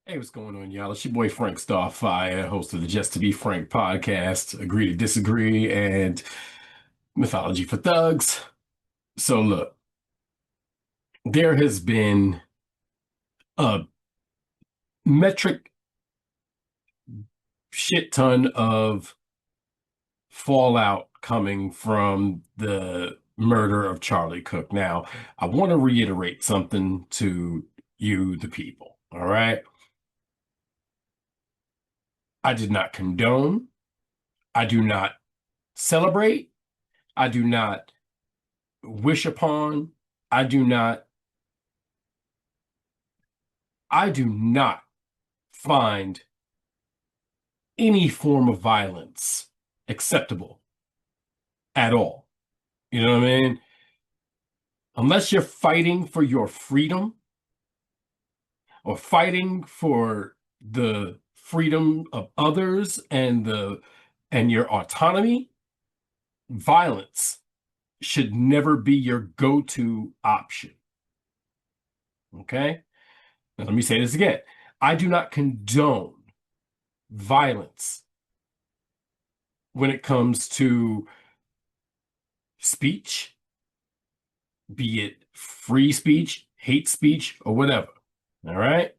Hey, what's going on, y'all? It's your boy Frank Starfire, host of the Just to Be Frank podcast, Agree to Disagree, and Mythology for Thugs. So, look, there has been a metric shit ton of fallout coming from the murder of Charlie Kirk. Now, I want to reiterate something to you, the people, all right? I did not condone, I do not celebrate, I do not wish upon. I do not, I do not find any form of violence acceptable at all. You know what I mean? Unless you're fighting for your freedom or fighting for the freedom of others and your autonomy, violence should never be your go-to option. Okay? Now, let me say this again. I do not condone violence when it comes to speech, be it free speech, hate speech, or whatever. All right?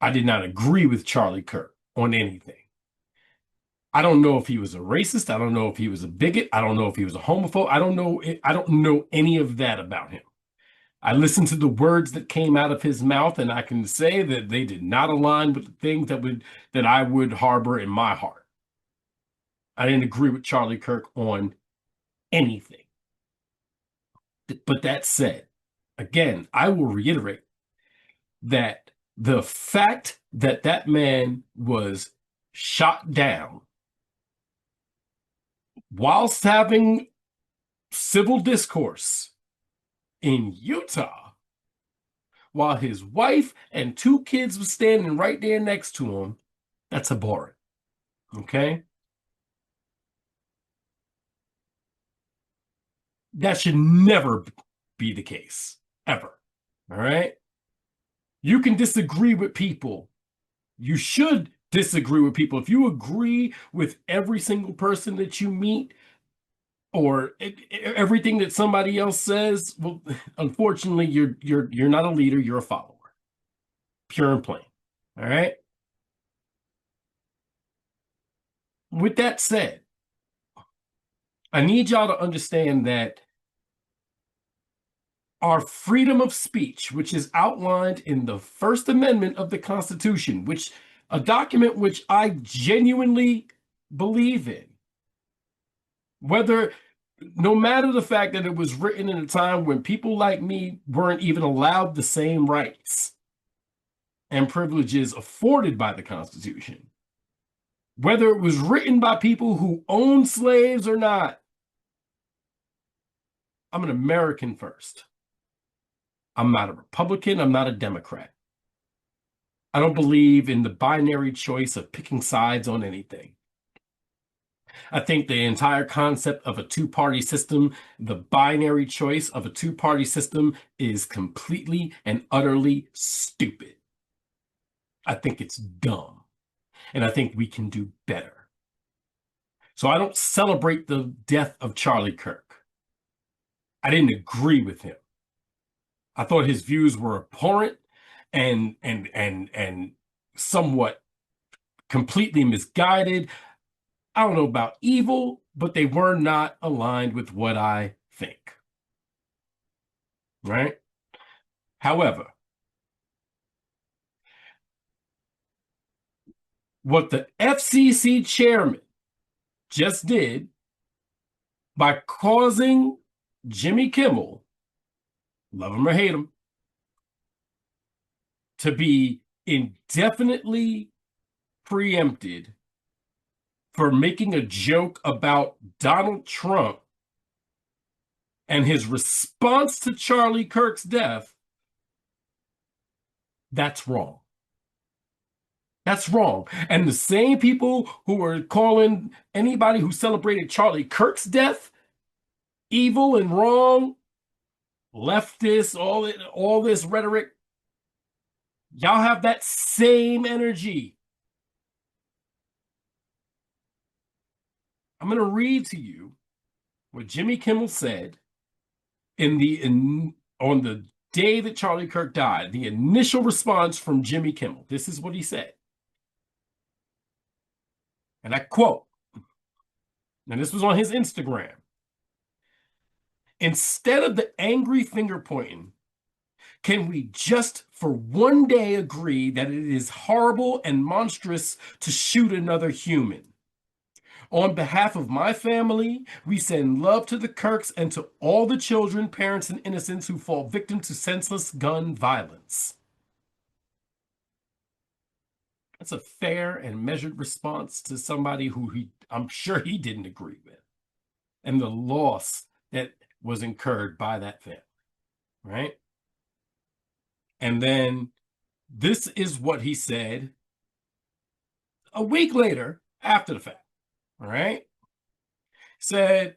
I did not agree with Charlie Kirk on anything. I don't know if he was a racist. I don't know if he was a bigot. I don't know if he was a homophobe. I don't know. I don't know any of that about him. I listened to the words that came out of his mouth, and I can say that they did not align with the things that I would harbor in my heart. I didn't agree with Charlie Kirk on anything. But that said, again, I will reiterate that the fact that that man was shot down whilst having civil discourse in Utah, while his wife and two kids were standing right there next to him, that's abhorrent. Okay? That should never be the case, ever. All right? You can disagree with people. You should disagree with people. If you agree with every single person that you meet or everything that somebody else says, well, unfortunately, you're not a leader, you're a follower. Pure and plain. All right? With that said, I need y'all to understand that our freedom of speech, which is outlined in the First Amendment of the Constitution, which a document which I genuinely believe in, whether no matter the fact that it was written in a time when people like me weren't even allowed the same rights and privileges afforded by the Constitution, whether it was written by people who owned slaves or not, I'm an American first. I'm not a Republican. I'm not a Democrat. I don't believe in the binary choice of picking sides on anything. I think the entire concept of a two-party system, the binary choice of a two-party system, is completely and utterly stupid. I think it's dumb. And I think we can do better. So I don't celebrate the death of Charlie Kirk. I didn't agree with him. I thought his views were abhorrent and somewhat completely misguided. I don't know about evil, but they were not aligned with what I think. Right? However, what the FCC chairman just did by causing Jimmy Kimmel, love him or hate him, to be indefinitely preempted for making a joke about Donald Trump and his response to Charlie Kirk's death, that's wrong. That's wrong. And the same people who are calling anybody who celebrated Charlie Kirk's death evil and wrong, leftist, all this rhetoric, Y'all have that same energy. I'm going to read to you what Jimmy Kimmel said on the day that Charlie Kirk died. The initial response from Jimmy Kimmel. This is what he said. And I quote, and this was on his Instagram. Instead of the angry finger pointing, can we just for one day agree that it is horrible and monstrous to shoot another human? On behalf of my family, we send love to the Kirks and to all the children, parents, and innocents who fall victim to senseless gun violence. That's a fair and measured response to somebody who I'm sure he didn't agree with, and the loss that was incurred by that family, right? And then this is what he said a week later after the fact, all right? Said,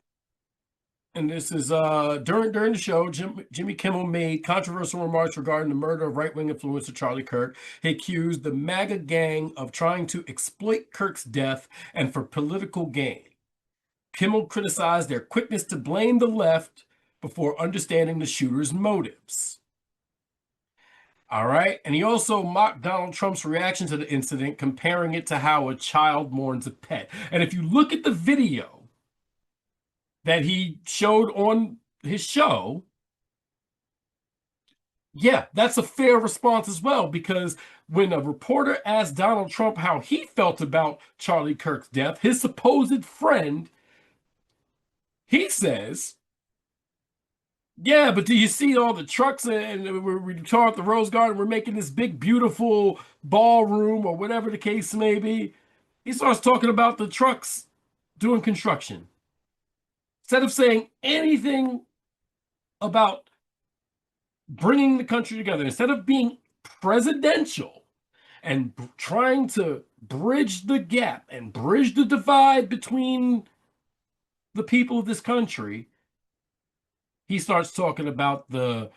and this is during the show, Jimmy Kimmel made controversial remarks regarding the murder of right-wing influencer Charlie Kirk. He accused the MAGA gang of trying to exploit Kirk's death and for political gain. Kimmel criticized their quickness to blame the left before understanding the shooter's motives. All right. And he also mocked Donald Trump's reaction to the incident, comparing it to how a child mourns a pet. And if you look at the video that he showed on his show, yeah, that's a fair response as well, because when a reporter asked Donald Trump how he felt about Charlie Kirk's death, his supposed friend, he says, yeah, but do you see all the trucks and we tore up the Rose Garden? We're making this big, beautiful ballroom or whatever the case may be. He starts talking about the trucks doing construction. Instead of saying anything about bringing the country together, instead of being presidential and trying to bridge the gap and bridge the divide between the people of this country, he starts talking about the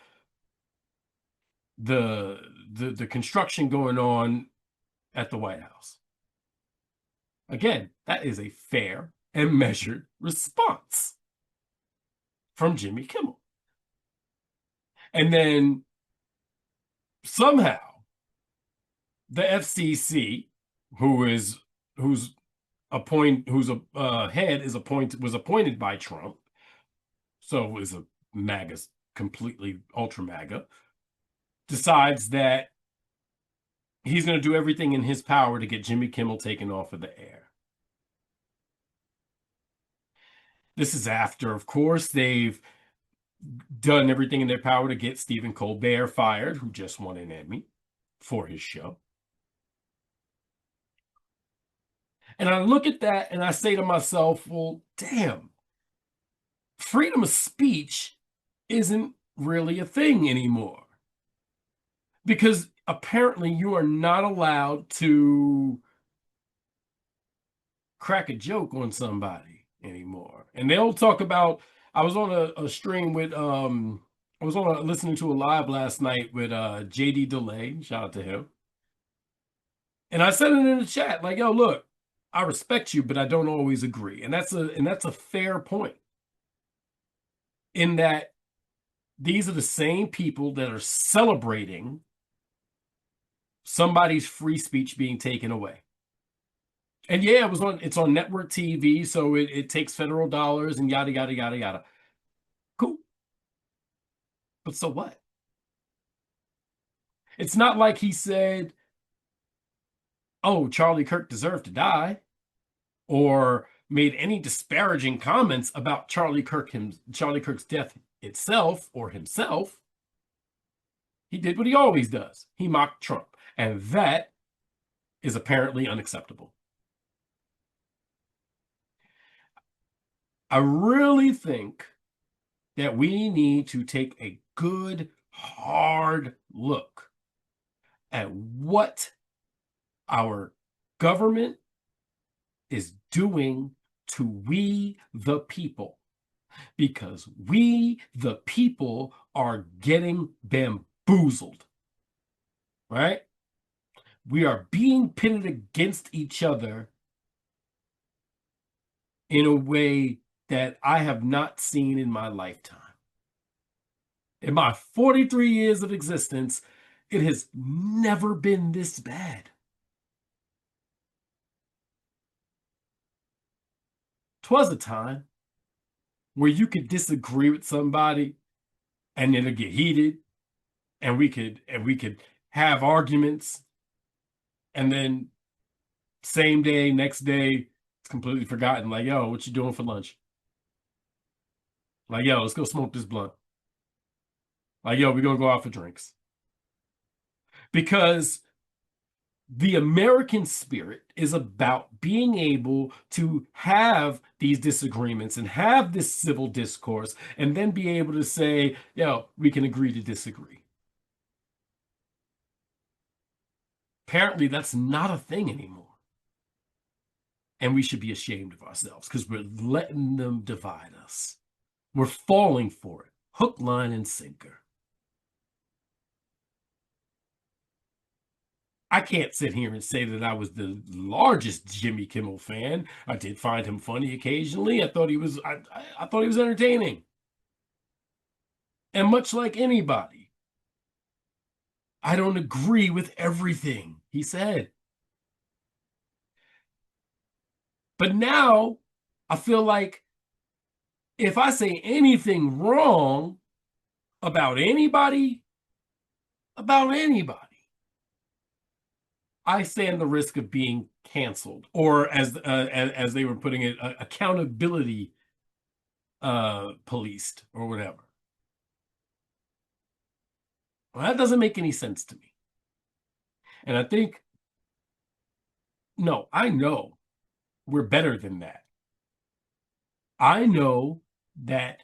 the construction going on at the White House. Again, that is a fair and measured response from Jimmy Kimmel. And then somehow the FCC, whose head was appointed by Trump, so is a MAGA, completely ultra MAGA, decides that he's going to do everything in his power to get Jimmy Kimmel taken off of the air. This is after, of course, they've done everything in their power to get Stephen Colbert fired, who just won an Emmy for his show. And I look at that and I say to myself, well, damn, freedom of speech isn't really a thing anymore. Because apparently you are not allowed to crack a joke on somebody anymore. And they'll talk about, I was on a stream with I was on listening to a live last night with JD Delay, shout out to him. And I said it in the chat, like, yo, look, I respect you, but I don't always agree. And that's a fair point. In that these are the same people that are celebrating somebody's free speech being taken away. And yeah, it's on network TV, so it takes federal dollars and yada yada yada yada. Cool. But so what? It's not like he said, oh, Charlie Kirk deserved to die, or made any disparaging comments about Charlie Kirk's death itself or himself. He did what he always does. He mocked Trump. And that is apparently unacceptable. I really think that we need to take a good, hard look at what our government is doing to we the people, because we the people are getting bamboozled, right? We are being pitted against each other in a way that I have not seen in my lifetime. In my 43 years of existence, it has never been this bad. 'Twas a time where you could disagree with somebody and it'll get heated, and we could have arguments, and then same day, next day, it's completely forgotten. Like, yo, what you doing for lunch? Like, yo, let's go smoke this blunt. Like, yo, we're gonna go out for drinks. Because the American spirit is about being able to have these disagreements and have this civil discourse and then be able to say, yo, we can agree to disagree. Apparently, that's not a thing anymore. And we should be ashamed of ourselves because we're letting them divide us. We're falling for it, hook, line, and sinker. I can't sit here and say that I was the largest Jimmy Kimmel fan. I did find him funny occasionally. I thought he was entertaining. And much like anybody, I don't agree with everything he said. But now I feel like if I say anything wrong about anybody, I stand the risk of being canceled, or as they were putting it, accountability policed or whatever. Well, that doesn't make any sense to me. And I think, no, I know we're better than that. I know that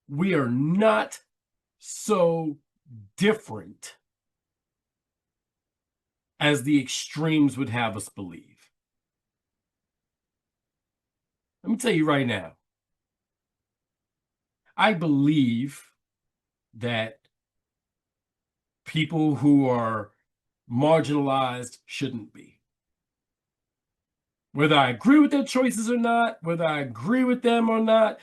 we are not so different as the extremes would have us believe. Let me tell you right now, I believe that people who are marginalized shouldn't be. Whether I agree with their choices or not, whether I agree with them or not,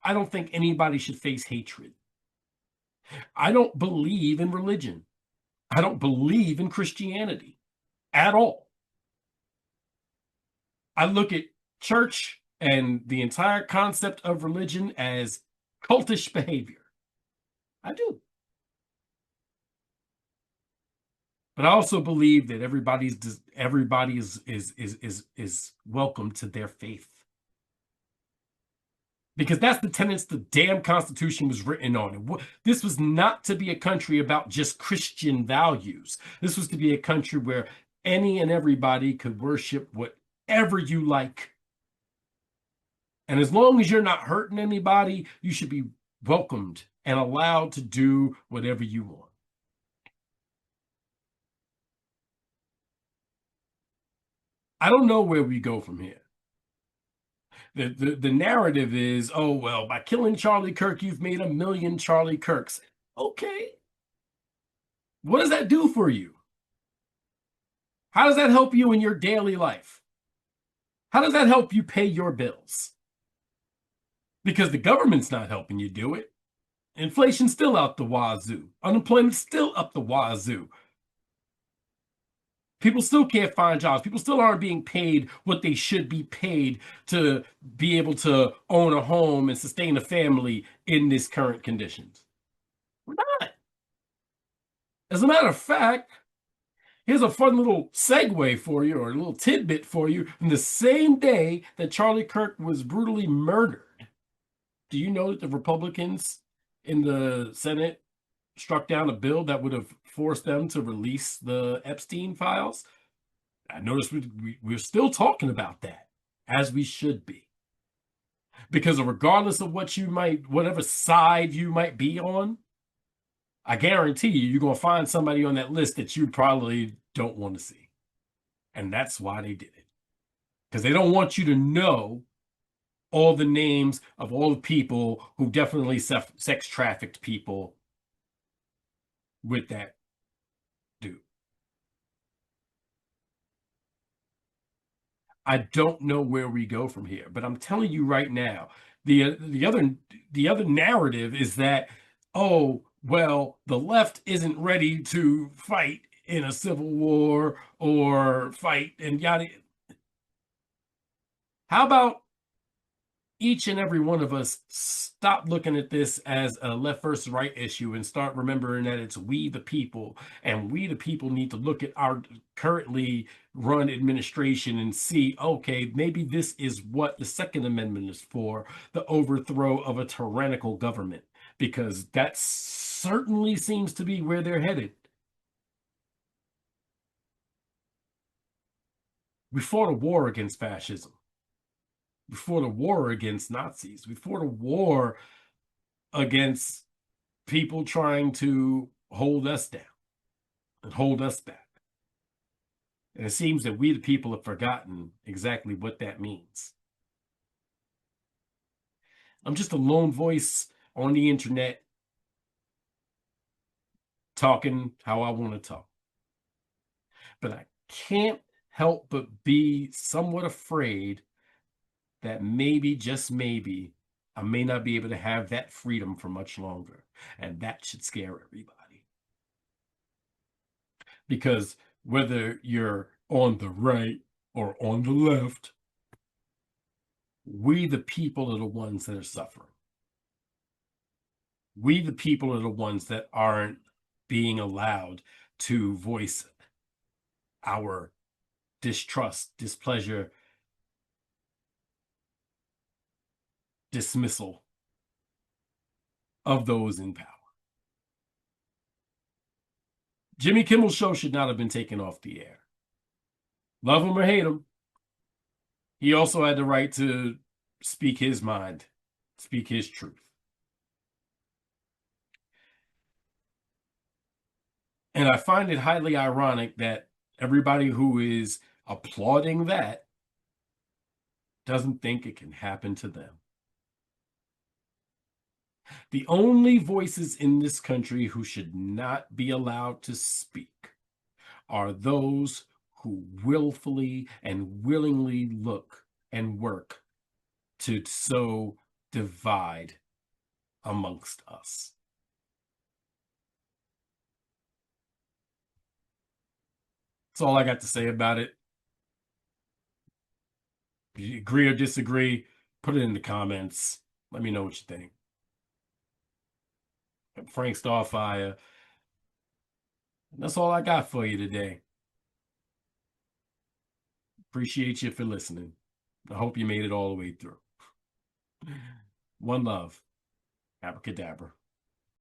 I don't think anybody should face hatred. I don't believe in religion. I don't believe in Christianity at all. I look at church and the entire concept of religion as cultish behavior. I do. But I also believe that everybody is welcome to their faith. Because that's the tenets the damn Constitution was written on. This was not to be a country about just Christian values. This was to be a country where any and everybody could worship whatever you like. And as long as you're not hurting anybody, you should be welcomed and allowed to do whatever you want. I don't know where we go from here. The narrative is, oh, well, by killing Charlie Kirk, you've made 1 million Charlie Kirks. Okay. What does that do for you? How does that help you in your daily life? How does that help you pay your bills? Because the government's not helping you do it. Inflation's still out the wazoo. Unemployment's still up the wazoo. People still can't find jobs. People still aren't being paid what they should be paid to be able to own a home and sustain a family in this current conditions. We're not. As a matter of fact, here's a fun little segue for you, or a little tidbit for you. In the same day that Charlie Kirk was brutally murdered, do you know that the Republicans in the Senate struck down a bill that would have forced them to release the Epstein files? I noticed we're still talking about that, as we should be. Because regardless of whatever side you might be on, I guarantee you're going to find somebody on that list that you probably don't want to see. And that's why they did it. Because they don't want you to know all the names of all the people who definitely sex trafficked people with that dude. I don't know where we go from here, but I'm telling you right now, the other narrative is that, oh, well, the left isn't ready to fight in a civil war or fight and yada. How about each and every one of us stop looking at this as a left versus right issue and start remembering that it's we the people, and we the people need to look at our currently run administration and see, okay, maybe this is what the Second Amendment is for, the overthrow of a tyrannical government, because that certainly seems to be where they're headed. We fought a war against fascism. We fought a war against Nazis. We fought a war against people trying to hold us down and hold us back. And it seems that we, the people, have forgotten exactly what that means. I'm just a lone voice on the internet talking how I want to talk. But I can't help but be somewhat afraid that maybe, just maybe, I may not be able to have that freedom for much longer. And that should scare everybody. Because whether you're on the right or on the left, we, the people, are the ones that are suffering. We, the people, are the ones that aren't being allowed to voice our distrust, displeasure, dismissal of those in power. Jimmy Kimmel's show should not have been taken off the air. Love him or hate him, he also had the right to speak his mind, speak his truth. And I find it highly ironic that everybody who is applauding that doesn't think it can happen to them. The only voices in this country who should not be allowed to speak are those who willfully and willingly look and work to sow divide amongst us. That's all I got to say about it. If you agree or disagree, put it in the comments. Let me know what you think. I'm Frank Starfire. And that's all I got for you today. Appreciate you for listening. I hope you made it all the way through. One love. Abracadabra.